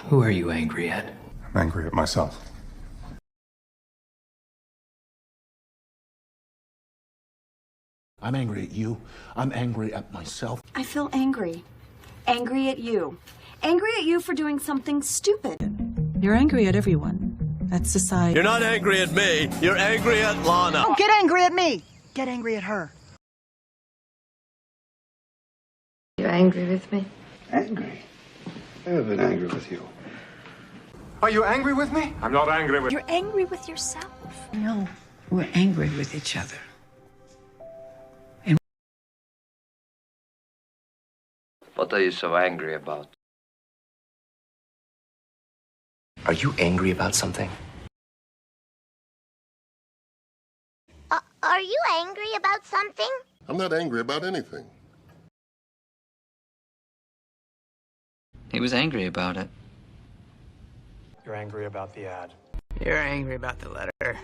Who are you angry at? I'm angry at myself. I'm angry at you. I'm angry at myself. I feel angry. Angry at you. Angry at you for doing something stupid. You're angry at everyone. At society. You're not angry at me. You're angry at Lana. Don't get angry at me. Get angry at her. You're angry with me? Angry? I have been angry with you. Are you angry with me? I'm not angry with... You're angry with yourself. No, we're angry with each other. What are you so angry about? Are you angry about something? Are you angry about something? I'm not angry about anything. He was angry about it. You're angry about the ad. You're angry about the letter.